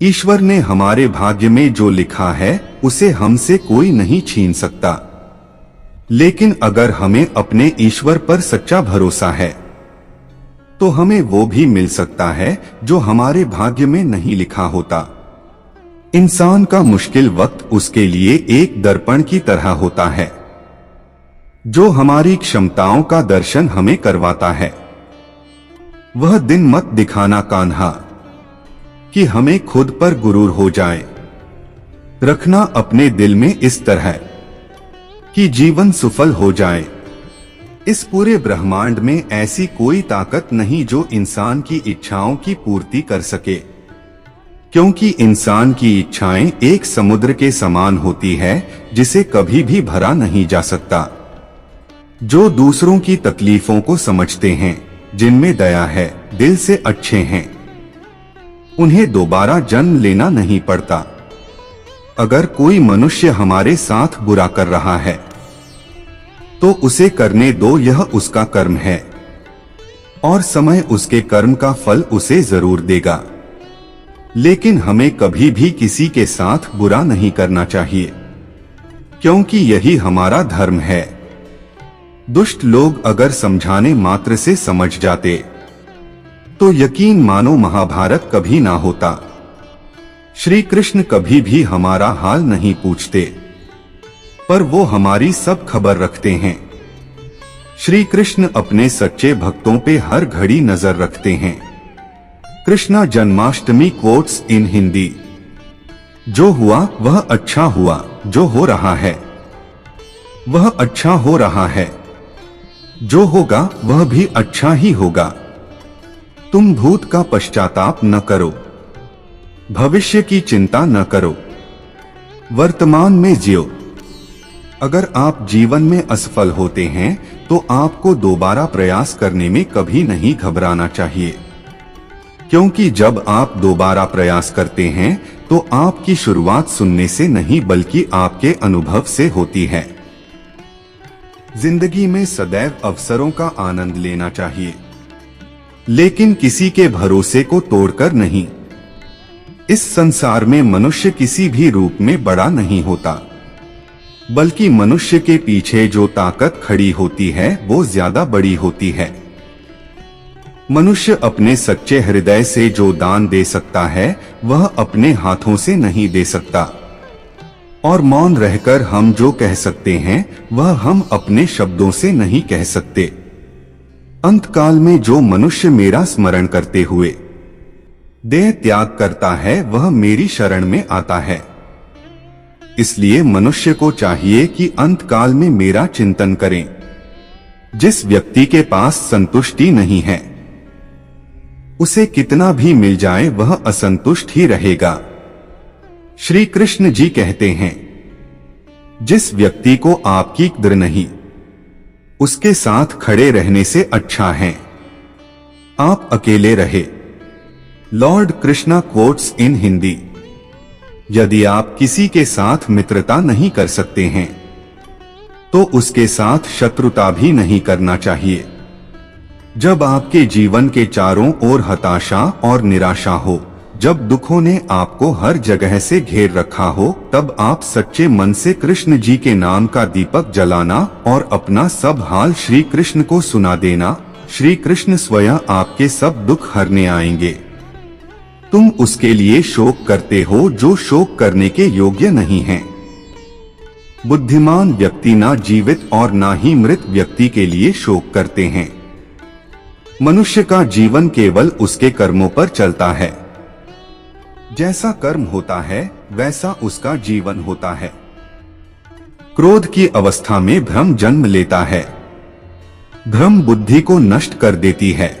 ईश्वर ने हमारे भाग्य में जो लिखा है उसे हमसे कोई नहीं छीन सकता। लेकिन अगर हमें अपने ईश्वर पर सच्चा भरोसा है तो हमें वो भी मिल सकता है जो हमारे भाग्य में नहीं लिखा होता। इंसान का मुश्किल वक्त उसके लिए एक दर्पण की तरह होता है जो हमारी क्षमताओं का दर्शन हमें करवाता है। वह दिन मत दिखाना कान्हा कि हमें खुद पर गुरूर हो जाए। रखना अपने दिल में इस तरह कि जीवन सफल हो जाए। इस पूरे ब्रह्मांड में ऐसी कोई ताकत नहीं जो इंसान की इच्छाओं की पूर्ति कर सके, क्योंकि इंसान की इच्छाएं एक समुद्र के समान होती है जिसे कभी भी भरा नहीं जा सकता। जो दूसरों की तकलीफों को समझते हैं, जिनमें दया है, दिल से अच्छे हैं, उन्हें दोबारा जन्म लेना नहीं पड़ता। अगर कोई मनुष्य हमारे साथ बुरा कर रहा है तो उसे करने दो, यह उसका कर्म है और समय उसके कर्म का फल उसे जरूर देगा। लेकिन हमें कभी भी किसी के साथ बुरा नहीं करना चाहिए, क्योंकि यही हमारा धर्म है। दुष्ट लोग अगर समझाने मात्र से समझ जाते तो यकीन मानो महाभारत कभी ना होता। श्री कृष्ण कभी भी हमारा हाल नहीं पूछते, पर वो हमारी सब खबर रखते हैं। श्री कृष्ण अपने सच्चे भक्तों पे हर घड़ी नजर रखते हैं। Krishna Janmashtami quotes in Hindi. जो हुआ वह अच्छा हुआ, जो हो रहा है वह अच्छा हो रहा है, जो होगा वह भी अच्छा ही होगा। तुम भूत का पश्चाताप न करो, भविष्य की चिंता न करो, वर्तमान में जियो। अगर आप जीवन में असफल होते हैं तो आपको दोबारा प्रयास करने में कभी नहीं घबराना चाहिए, क्योंकि जब आप दोबारा प्रयास करते हैं तो आपकी शुरुआत सुनने से नहीं बल्कि आपके अनुभव से होती है। जिंदगी में सदैव अवसरों का आनंद लेना चाहिए, लेकिन किसी के भरोसे को तोड़कर नहीं। इस संसार में मनुष्य किसी भी रूप में बड़ा नहीं होता, बल्कि मनुष्य के पीछे जो ताकत खड़ी होती है वो ज्यादा बड़ी होती है। मनुष्य अपने सच्चे हृदय से जो दान दे सकता है वह अपने हाथों से नहीं दे सकता, और मौन रहकर हम जो कह सकते हैं वह हम अपने शब्दों से नहीं कह सकते। अंतकाल में जो मनुष्य मेरा स्मरण करते हुए देह त्याग करता है वह मेरी शरण में आता है। इसलिए मनुष्य को चाहिए कि अंतकाल में मेरा चिंतन करें। जिस व्यक्ति के पास संतुष्टि नहीं है उसे कितना भी मिल जाए वह असंतुष्ट ही रहेगा। श्री कृष्ण जी कहते हैं, जिस व्यक्ति को आपकी कदर नहीं उसके साथ खड़े रहने से अच्छा है आप अकेले रहे। Lord Krishna quotes in Hindi. यदि आप किसी के साथ मित्रता नहीं कर सकते हैं तो उसके साथ शत्रुता भी नहीं करना चाहिए। जब आपके जीवन के चारों ओर हताशा और निराशा हो, जब दुखों ने आपको हर जगह से घेर रखा हो, तब आप सच्चे मन से कृष्ण जी के नाम का दीपक जलाना और अपना सब हाल श्री कृष्ण को सुना देना। श्री कृष्ण स्वयं आपके सब दुख हरने आएंगे। तुम उसके लिए शोक करते हो जो शोक करने के योग्य नहीं है। बुद्धिमान व्यक्ति ना जीवित और ना ही मृत व्यक्ति के लिए शोक करते हैं। मनुष्य का जीवन केवल उसके कर्मों पर चलता है। जैसा कर्म होता है वैसा उसका जीवन होता है। क्रोध की अवस्था में भ्रम जन्म लेता है। भ्रम बुद्धि को नष्ट कर देती है।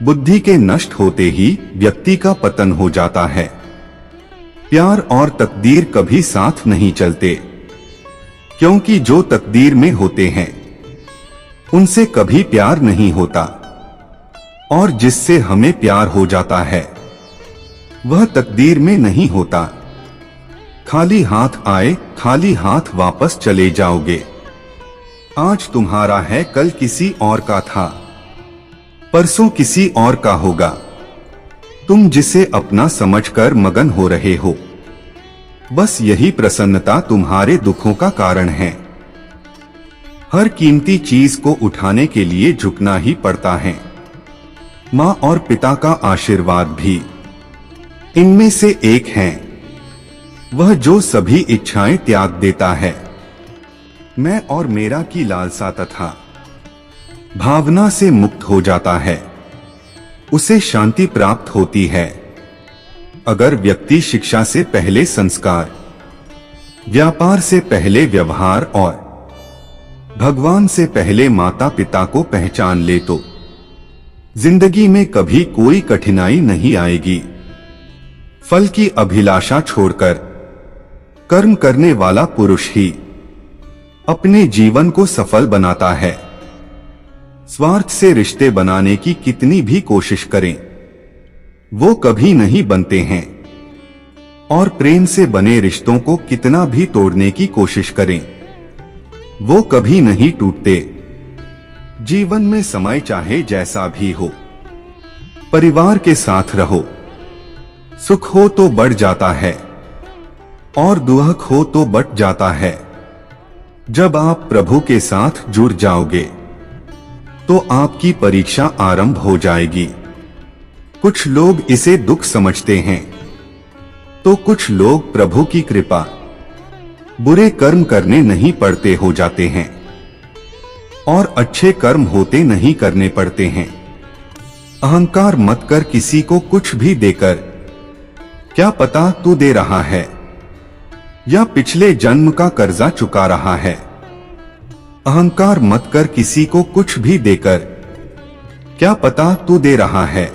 बुद्धि के नष्ट होते ही व्यक्ति का पतन हो जाता है। प्यार और तकदीर कभी साथ नहीं चलते, क्योंकि जो तकदीर में होते हैं उनसे कभी प्यार नहीं होता, और जिससे हमें प्यार हो जाता है वह तकदीर में नहीं होता। खाली हाथ आए खाली हाथ वापस चले जाओगे। आज तुम्हारा है कल किसी और का था, परसों किसी और का होगा। तुम जिसे अपना समझकर मगन हो रहे हो, बस यही प्रसन्नता तुम्हारे दुखों का कारण है। हर कीमती चीज को उठाने के लिए झुकना ही पड़ता है। माँ और पिता का आशीर्वाद भी इनमें से एक है, वह जो सभी इच्छाएं त्याग देता है। मैं और मेरा की लालसा तथा भावना से मुक्त हो जाता है, उसे शांति प्राप्त होती है। अगर व्यक्ति शिक्षा से पहले संस्कार, व्यापार से पहले व्यवहार और भगवान से पहले माता पिता को पहचान ले तो जिंदगी में कभी कोई कठिनाई नहीं आएगी। फल की अभिलाषा छोड़कर कर्म करने वाला पुरुष ही अपने जीवन को सफल बनाता है। स्वार्थ से रिश्ते बनाने की कितनी भी कोशिश करें, वो कभी नहीं बनते हैं। और प्रेम से बने रिश्तों को कितना भी तोड़ने की कोशिश करें, वो कभी नहीं टूटते। जीवन में समय चाहे जैसा भी हो, परिवार के साथ रहो। सुख हो तो बढ़ जाता है और दुख हो तो बट जाता है। जब आप प्रभु के साथ जुड़ जाओगे तो आपकी परीक्षा आरंभ हो जाएगी। कुछ लोग इसे दुख समझते हैं तो कुछ लोग प्रभु की कृपा बुरे कर्म करने नहीं पड़ते हो जाते हैं और अच्छे कर्म होते नहीं करने पड़ते हैं। अहंकार मत कर किसी को कुछ भी देकर, क्या पता तू दे रहा है या पिछले जन्म का कर्जा चुका रहा है। अहंकार मत कर किसी को कुछ भी देकर, क्या पता तू दे रहा है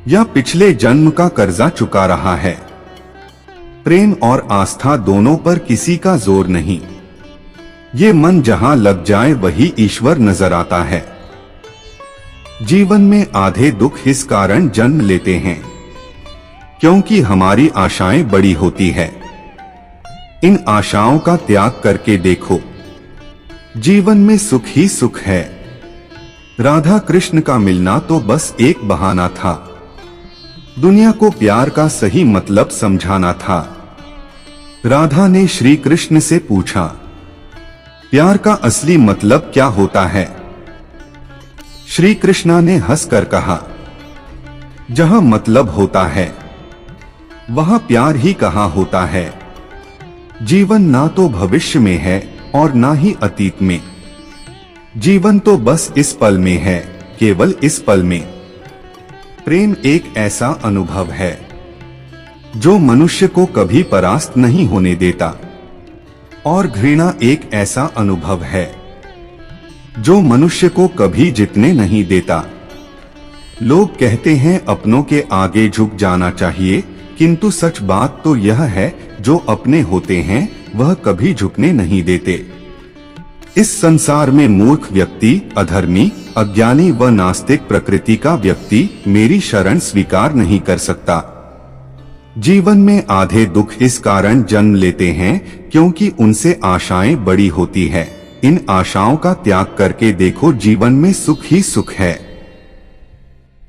या पिछले जन्म का कर्जा चुका रहा है। प्रेम और आस्था दोनों पर किसी का जोर नहीं, ये मन जहां लग जाए वही ईश्वर नजर आता है। जीवन में आधे दुख इस कारण जन्म लेते हैं क्योंकि हमारी आशाएं बड़ी होती है। इन आशाओं का त्याग करके देखो, जीवन में सुख ही सुख है। राधा कृष्ण का मिलना तो बस एक बहाना था, दुनिया को प्यार का सही मतलब समझाना था। राधा ने श्री कृष्ण से पूछा, प्यार का असली मतलब क्या होता है? श्री कृष्णा ने हंसकर कहा, जहां मतलब होता है वहां प्यार ही कहां होता है। जीवन ना तो भविष्य में है और ना ही अतीत में, जीवन तो बस इस पल में है, केवल इस पल में। प्रेम एक ऐसा अनुभव है जो मनुष्य को कभी परास्त नहीं होने देता और घृणा एक ऐसा अनुभव है जो मनुष्य को कभी जीतने नहीं देता। लोग कहते हैं अपनों के आगे झुक जाना चाहिए, किंतु सच बात तो यह है जो अपने होते हैं वह कभी झुकने नहीं देते। इस संसार में मूर्ख व्यक्ति, अधर्मी, अज्ञानी व नास्तिक प्रकृति का व्यक्ति मेरी शरण स्वीकार नहीं कर सकता। जीवन में आधे दुख इस कारण जन्म लेते हैं क्योंकि उनसे आशाएं बड़ी होती है। इन आशाओं का त्याग करके देखो, जीवन में सुख ही सुख है।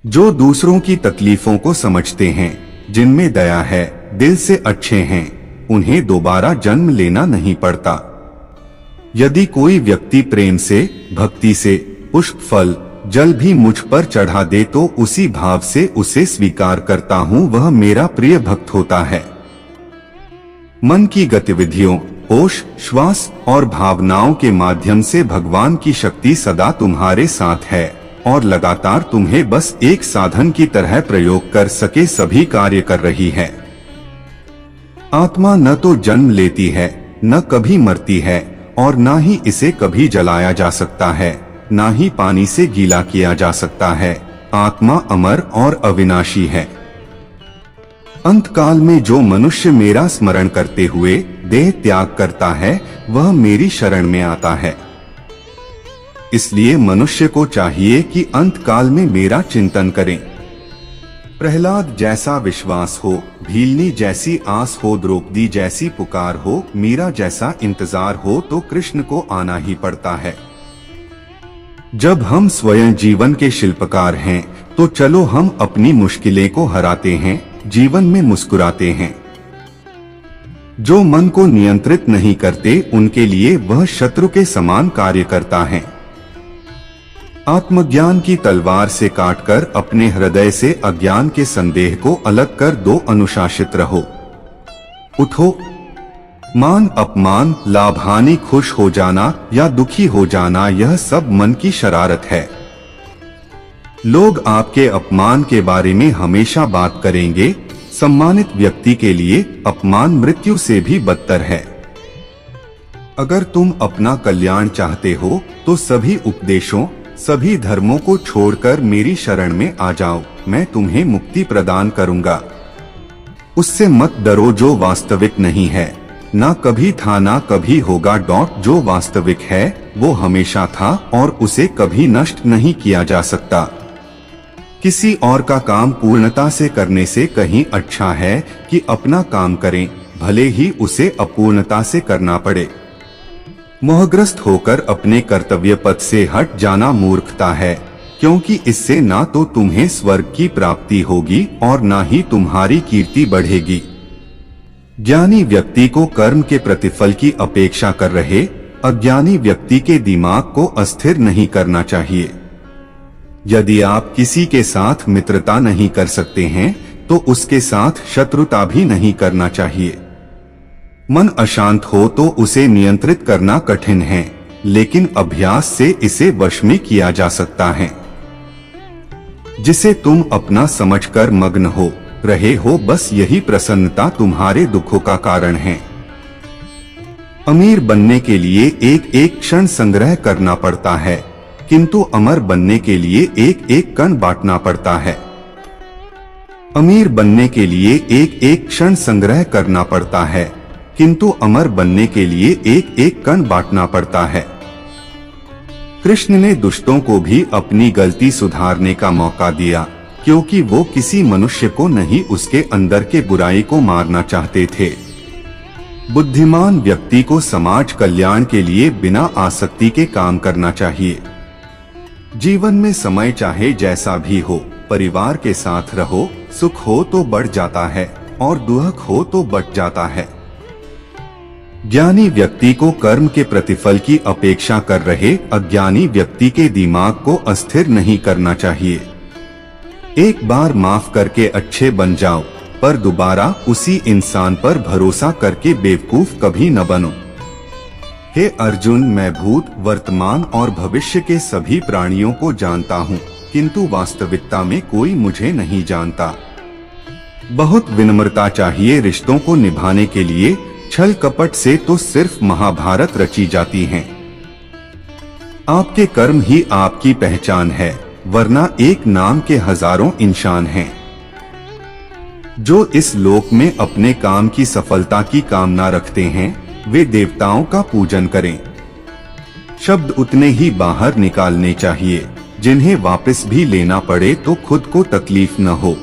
जो दूसरों की तकलीफों को समझते हैं, जिनमें दया है, दिल से अच्छे हैं, उन्हें दोबारा जन्म लेना नहीं पड़ता। यदि कोई व्यक्ति प्रेम से, भक्ति से पुष्प, फल, जल भी मुझ पर चढ़ा दे तो उसी भाव से उसे स्वीकार करता हूँ, वह मेरा प्रिय भक्त होता है। मन की गतिविधियों, होश, श्वास और भावनाओं के माध्यम से भगवान की शक्ति सदा तुम्हारे साथ है और लगातार तुम्हें बस एक साधन की तरह प्रयोग कर सके सभी कार्य कर रही है। आत्मा न तो जन्म लेती है, न कभी मरती है और न ही इसे कभी जलाया जा सकता है, न ही पानी से गीला किया जा सकता है। आत्मा अमर और अविनाशी है। अंत काल में जो मनुष्य मेरा स्मरण करते हुए देह त्याग करता है वह मेरी शरण में आता है। इसलिए मनुष्य को चाहिए कि अंत काल में मेरा चिंतन करें। प्रहलाद जैसा विश्वास हो, भीलनी जैसी आस हो, द्रौपदी जैसी पुकार हो, मीरा जैसा इंतजार हो तो कृष्ण को आना ही पड़ता है। जब हम स्वयं जीवन के शिल्पकार हैं, तो चलो हम अपनी मुश्किलें को हराते हैं, जीवन में मुस्कुराते हैं। जो मन को नियंत्रित नहीं करते, उनके लिए वह शत्रु के समान कार्य करता है। आत्मज्ञान की तलवार से काटकर अपने हृदय से अज्ञान के संदेह को अलग कर दो। अनुशासित रहो। उठो। मान अपमान, लाभ हानि, खुश हो जाना या दुखी हो जाना, यह सब मन की शरारत है। लोग आपके अपमान के बारे में हमेशा बात करेंगे। सम्मानित व्यक्ति के लिए अपमान मृत्यु से भी बदतर है। अगर तुम अपना कल्याण चाहते हो तो सभी उपदेशों, सभी धर्मों को छोड़कर मेरी शरण में आ जाओ। मैं तुम्हें मुक्ति प्रदान करूंगा। उससे मत डरो जो वास्तविक नहीं है। ना कभी था ना कभी होगा। जो वास्तविक है वो हमेशा था और उसे कभी नष्ट नहीं किया जा सकता। किसी और का काम पूर्णता से करने से कहीं अच्छा है कि अपना काम करें, भले ही उसे अपूर्णता से करना पड़े। मोहग्रस्त होकर अपने कर्तव्य पथ से हट जाना मूर्खता है, क्योंकि इससे ना तो तुम्हें स्वर्ग की प्राप्ति होगी और ना ही तुम्हारी कीर्ति बढ़ेगी। ज्ञानी व्यक्ति को कर्म के प्रतिफल की अपेक्षा कर रहे अज्ञानी व्यक्ति के दिमाग को अस्थिर नहीं करना चाहिए। यदि आप किसी के साथ मित्रता नहीं कर सकते हैं तो उसके साथ शत्रुता भी नहीं करना चाहिए। मन अशांत हो तो उसे नियंत्रित करना कठिन है, लेकिन अभ्यास से इसे वश में किया जा सकता है। जिसे तुम अपना समझकर मग्न हो रहे हो, बस यही प्रसन्नता तुम्हारे दुखों का कारण है। अमीर बनने के लिए एक एक क्षण संग्रह करना पड़ता है, किंतु अमर बनने के लिए एक एक कण बांटना पड़ता है। अमीर बनने के लिए एक एक क्षण संग्रह करना पड़ता है, किंतु अमर बनने के लिए एक एक कण बांटना पड़ता है। कृष्ण ने दुष्टों को भी अपनी गलती सुधारने का मौका दिया, क्योंकि वो किसी मनुष्य को नहीं, उसके अंदर के बुराई को मारना चाहते थे। बुद्धिमान व्यक्ति को समाज कल्याण के लिए बिना आसक्ति के काम करना चाहिए। जीवन में समय चाहे जैसा भी हो, परिवार के साथ रहो। सुख हो तो बढ़ जाता है और दुख हो तो बट जाता है। ज्ञानी व्यक्ति को कर्म के प्रतिफल की अपेक्षा कर रहे अज्ञानी व्यक्ति के दिमाग को अस्थिर नहीं करना चाहिए। एक बार माफ करके अच्छे बन जाओ, पर दोबारा उसी इंसान पर भरोसा करके बेवकूफ कभी न बनो। हे अर्जुन, मैं भूत, वर्तमान और भविष्य के सभी प्राणियों को जानता हूँ, किंतु वास्तविकता में कोई मुझे नहीं जानता। बहुत विनम्रता चाहिए रिश्तों को निभाने के लिए। छल कपट से तो सिर्फ महाभारत रची जाती हैं। आपके कर्म ही आपकी पहचान है, वरना एक नाम के हजारों इंसान हैं। जो इस लोक में अपने काम की सफलता की कामना रखते हैं, वे देवताओं का पूजन करें। शब्द उतने ही बाहर निकालने चाहिए जिन्हें वापस भी लेना पड़े तो खुद को तकलीफ न हो।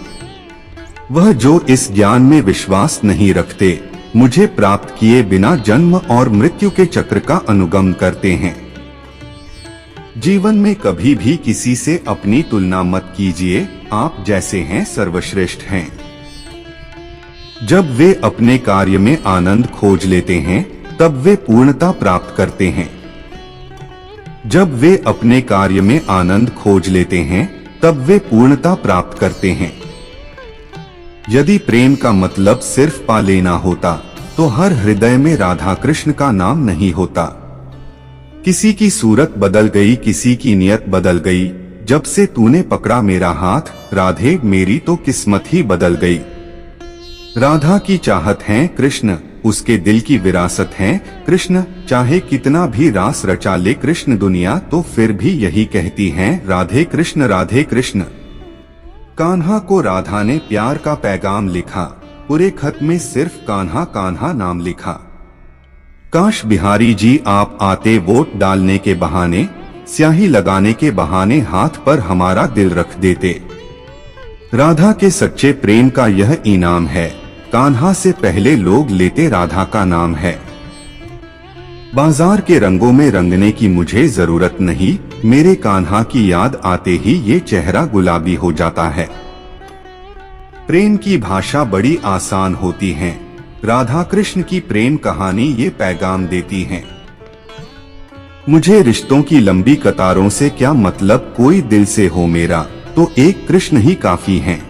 वह जो इस ज्ञान में विश्वास नहीं रखते, मुझे प्राप्त किए बिना जन्म और मृत्यु के चक्र का अनुगमन करते हैं। जीवन में कभी भी किसी से अपनी तुलना मत कीजिए। आप जैसे हैं सर्वश्रेष्ठ हैं। जब वे अपने कार्य में आनंद खोज लेते हैं, तब वे पूर्णता प्राप्त करते हैं। जब वे अपने कार्य में आनंद खोज लेते हैं, तब वे पूर्णता प्राप्त करते हैं। यदि प्रेम का मतलब सिर्फ पा लेना होता, तो हर हृदय में राधा कृष्ण का नाम नहीं होता। किसी की सूरत बदल गई, किसी की नियत बदल गई। जब से तूने पकड़ा मेरा हाथ, राधे मेरी तो किस्मत ही बदल गई। राधा की चाहत है कृष्ण, उसके दिल की विरासत है कृष्ण। चाहे कितना भी रास रचा ले कृष्ण दुनिया, तो फिर भी यही कहती है राधे कृष्ण राधे कृष्ण। कान्हा को राधा ने प्यार का पैगाम लिखा, पूरे खत में सिर्फ कान्हा कान्हा नाम लिखा। काश बिहारी जी आप आते वोट डालने के बहाने, स्याही लगाने के बहाने हाथ पर हमारा दिल रख देते। राधा के सच्चे प्रेम का यह इनाम है, कान्हा से पहले लोग लेते राधा का नाम है। बाजार के रंगों में रंगने की मुझे जरूरत नहीं, मेरे कान्हा की याद आते ही ये चेहरा गुलाबी हो जाता है। प्रेम की भाषा बड़ी आसान होती है। राधा कृष्ण की प्रेम कहानी ये पैगाम देती है। मुझे रिश्तों की लंबी कतारों से क्या मतलब, कोई दिल से हो मेरा तो एक कृष्ण ही काफी है।